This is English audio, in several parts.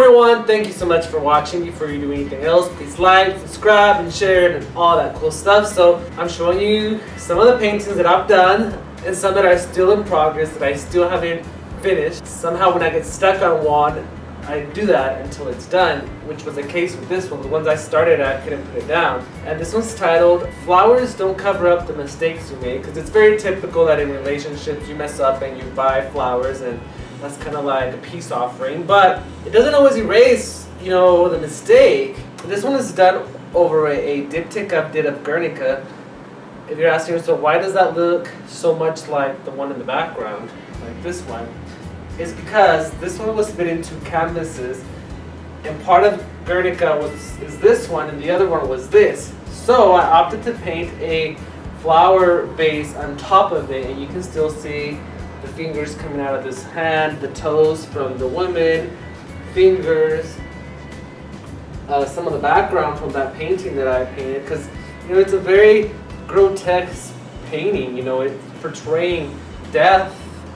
everyone, thank you so much for watching. Before you do anything else, please like, subscribe, and share, and all that cool stuff. So I'm showing you some of the paintings that I've done, and some that are still in progress that I still haven't finished. Somehow when I get stuck on one, I do that until it's done, which was the case with this one. The ones I started at, I couldn't put it down. And this one's titled, Flowers Don't Cover Up the Mistakes You Made, because it's very typical that in relationships you mess up and you buy flowers, and that's kind of like a peace offering, but it doesn't always erase, the mistake. This one is done over a diptych I did of Guernica. If you're asking yourself, why does that look so much like the one in the background, like this one? Is because this one was split into canvases, and part of Guernica is this one, and the other one was this. So I opted to paint a flower base on top of it, and you can still see the fingers coming out of this hand, the toes from the woman, fingers, some of the background from that painting that I painted, because it's a very grotesque painting. It's portraying death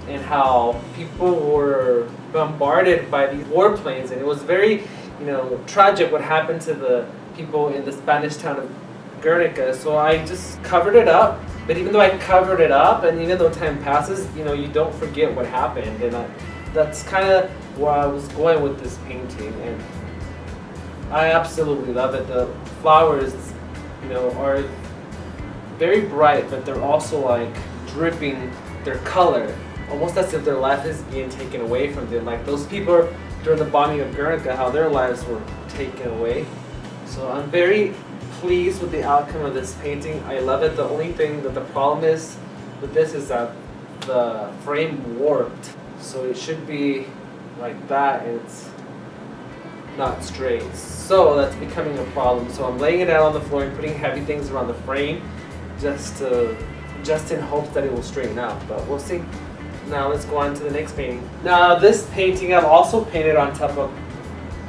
and how people were bombarded by these warplanes, and it was very tragic what happened to the people in the Spanish town of Guernica. So I just covered it up. But even though I covered it up, and even though time passes, you don't forget what happened. And that's kind of where I was going with this painting. And I absolutely love it. The flowers, are very bright, but they're also like dripping their color, almost as if their life is being taken away from them. Like those people during the bombing of Guernica, how their lives were taken away. So I'm very pleased with the outcome of this painting. I love it. The only thing that the problem is with this is that the frame warped. So it should be like that, and it's not straight. So that's becoming a problem. So I'm laying it out on the floor and putting heavy things around the frame just in hopes that it will straighten out. But we'll see. Now let's go on to the next painting. Now this painting I've also painted on top of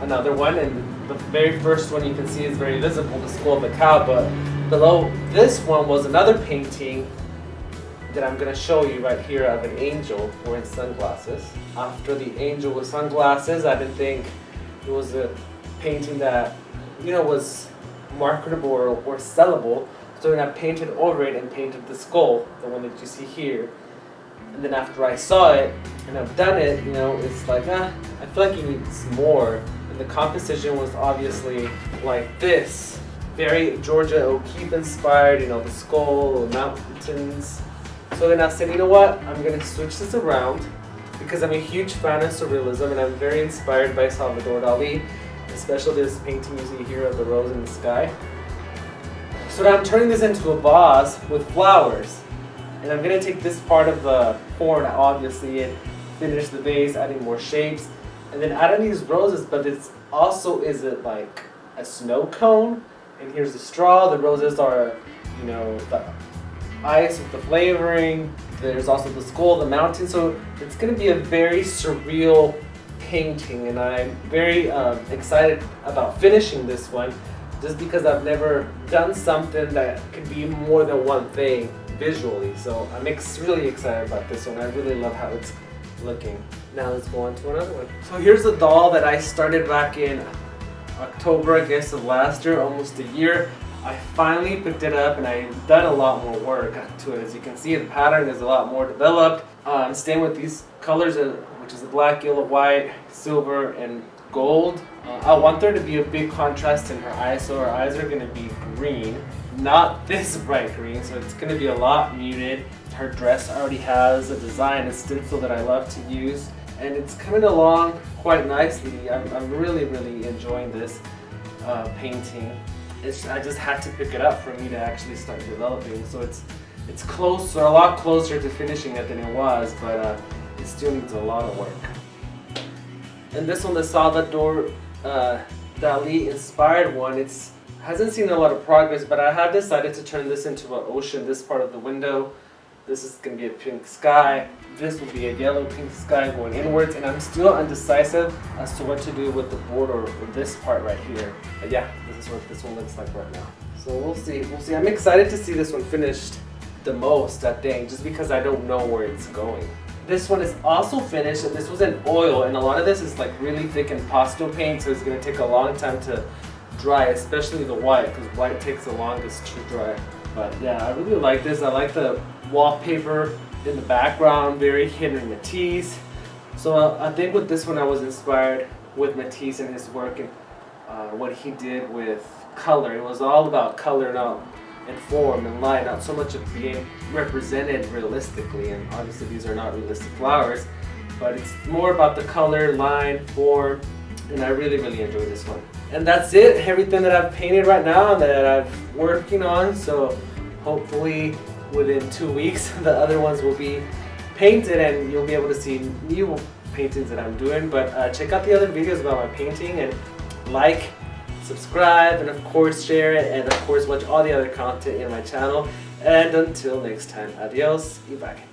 another one, and the very first one you can see is very visible, the skull of the cow, but below this one was another painting that I'm going to show you right here of an angel wearing sunglasses. After the angel with sunglasses, I didn't think it was a painting that was marketable or sellable, so then I painted over it and painted the skull, the one that you see here. And then after I saw it and I've done it, it's like, I feel like it needs more. And the composition was obviously like this, very Georgia O'Keeffe inspired, the skull, the mountains. So then I said, you know what, I'm going to switch this around, because I'm a huge fan of surrealism, and I'm very inspired by Salvador Dali, especially this painting you see here of the rose in the sky. So now I'm turning this into a vase with flowers. And I'm going to take this part of the horn, obviously, and finish the vase, adding more shapes. And then adding these roses, but it's also, is it like a snow cone? And here's the straw. The roses are, the ice with the flavoring. There's also the skull, the mountain. So it's going to be a very surreal painting. And I'm very excited about finishing this one, just because I've never done something that could be more than one thing visually. So I'm really excited about this one. I really love how it's looking. Now let's go on to another one. So here's the doll that I started back in October, I guess, of last year, almost a year. I finally picked it up, and I've done a lot more work to it. As you can see, the pattern is a lot more developed. I'm staying with these colors, which is the black, yellow, white, silver, and gold. I want there to be a big contrast in her eyes, so her eyes are going to be green, not this bright green, so it's going to be a lot muted. Her dress already has a design, a stencil that I love to use, and it's coming along quite nicely. I'm really, really enjoying this painting. I just had to pick it up for me to actually start developing, so it's close, or a lot closer to finishing it than it was, but it still needs a lot of work. And this one, the Salvador Dali inspired one, hasn't seen a lot of progress, but I have decided to turn this into an ocean, this part of the window. This is going to be a pink sky. This will be a yellow pink sky going inwards, and I'm still undecisive as to what to do with the border or this part right here. But yeah, this is what this one looks like right now. So we'll see. I'm excited to see this one finished the most, I think, just because I don't know where it's going. This one is also finished, and this was in oil, and a lot of this is like really thick impasto paint, so it's going to take a long time to dry, especially the white, because white takes the longest to dry. But yeah, I really like this. I like the wallpaper in the background, very Henri Matisse. So I think with this one I was inspired with Matisse and his work and what he did with color. It was all about color now and form and light, not so much of being represented realistically, and obviously these are not realistic flowers, but it's more about the color, line, form, and I really enjoyed this one. And that's it, everything that I've painted right now that I'm working on, so hopefully within 2 weeks the other ones will be painted and you'll be able to see new paintings that I'm doing. But check out the other videos about my painting, and like, subscribe, and of course share it, and of course watch all the other content in my channel. And until next time, adios y bye.